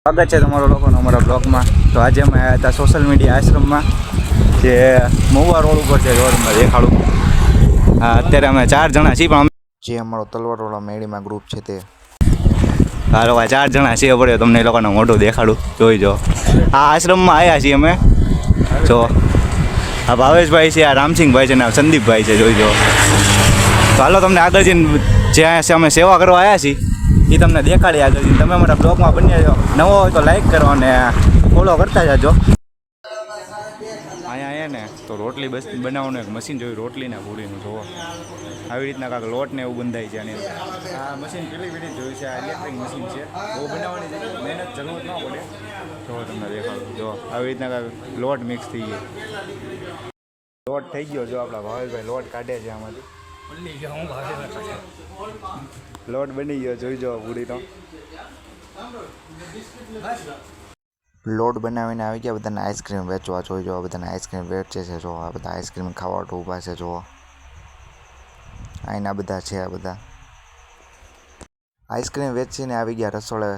સ્વાગત છે તમારો લોકોનો અમારા બ્લોગમાં। તો આજે અમે આવ્યા હતા સોશિયલ મીડિયા આશ્રમમાં, જે મહુવા રોડ ઉપર છે। રોડમાં દેખાડું, અત્યારે અમે 4 જણા છીએ, પણ જે અમારો તલવારવાળા મેળીમાં ગ્રુપ છે તે આ લોકો 4 જણા છીએ। પડ્યો તમને એ લોકોને મોઢું દેખાડું, જોઈ જો। આ આશ્રમમાં આવ્યા છીએ અમે, જો આ ભાવેશભાઈ છે, આ રામસિંહભાઈ છે ને આ સંદીપભાઈ છે, જોઈ જો। તો હાલો તમને આગળ જઈને જ્યાં અમે સેવા કરવા આવ્યા છીએ એ તમને દેખાડી આગળ જઈને। તમે અમારા બ્લોગમાં બની જાઓ, નવો હોય તો લાઈક કરો અને ફોલો કરતા જાજો। અહીંયા ને તો રોટલી બનાવવાનું એક મશીન જોયું, રોટલીના પૂરીનું જોવો। આવી રીતના કાંક લોટ ને એવું બંધાય છે આની। આ મશીન પેલી જોયું છે, આ ઇલેક્ટ્રિક મશીન છે, બહુ બનાવવાની મહેનત જરૂર ન પડે। જો તમને દેખાડું, જો આવી રીતના કાંક લોટ મિક્સ થઈ ગયો, લોટ થઈ ગયો। જો આપણા ભાવેશભાઈ લોટ કાઢે છે આમાંથી, લોટ બની ગયો, જોઈ જો પૂરીનો લોટ બનાવીને આવી ગયા। બધાને આઈસ્ક્રીમ વેચવા, જોઈ જો બધાને આઈસ્ક્રીમ વેચે છે। જો આ બધા આઈસ્ક્રીમ ખાવા ઊભા છે, જો અહીંના બધા છે। આ બધા આઈસ્ક્રીમ વેચીને આવી ગયા રસોડે।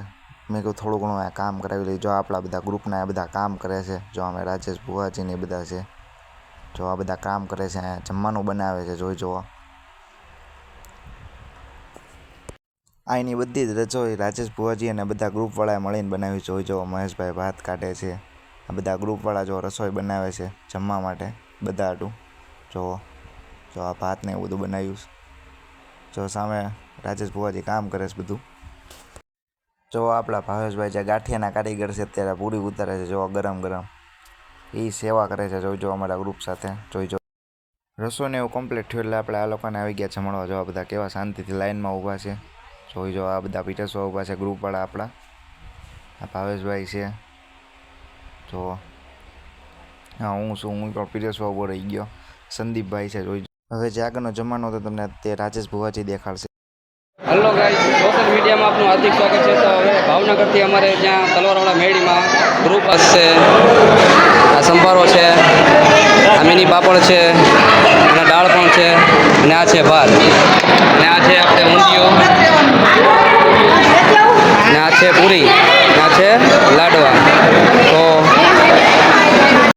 મેં કહ્યું થોડું ઘણું આ કામ કરાવી લઈ। જો આપણા બધા ગ્રુપના આ બધા કામ કરે છે। જો અમે રાજેશ ભુવાજી ને બધા છે, જો આ બધા કામ કરે છે, જમવાનું બનાવે છે, જોઈ જુઓ। અહીંની બધી જ રસોઈ રાજેશ ભુવાજી અને બધા ગ્રુપવાળાએ મળીને બનાવી, જોઈ જો। મહેશભાઈ ભાત કાઢે છે, આ બધા ગ્રુપવાળા જો રસોઈ બનાવે છે જમવા માટે બધા હાટું। જો આ ભાત ને એવું બધું બનાવ્યું છે। જો સામે રાજેશ ભુવાજી કામ કરે છે બધું। જો આપણા ભાવેશભાઈ જે ગાંઠિયાના કારીગર છે, અત્યારે પૂરી ઉતારે છે, જો ગરમ ગરમ એ સેવા કરે છે, જોઈ જો અમારા ગ્રુપ સાથે, જોઈ જો। રસોઈને એવું કમ્પ્લીટ થયું એટલે આપણે આ લોકોને આવી ગયા જમણવા। જો આ બધા કેવા શાંતિથી લાઈનમાં ઊભા છે, જોઈ જો આ બધા પીટસવા ઊભા છે ગ્રુપવાળા આપણા। આ ભાવેશભાઈ છે, જો હા હું છું, હું પણ પીટસવા ઊભો રહી ગયો। સંદીપભાઈ છે, જોઈ હવે જે આગળનો જમવાનો તો તમને તે રાજેશ ભુવાજી દેખાડશે। હેલો ગાઈસ, સોશિયલ મીડિયામાં આપનું હાર્દિક સ્વાગત છે। તો હવે ભાવનગરથી અમારે ત્યાં તલવારવાળા મેળીમાં ગ્રુપ હશે। આ સંભારો છે, આ મિની પાપડ છે, અને દાળ પણ છે, અને આ છે ભાત, અને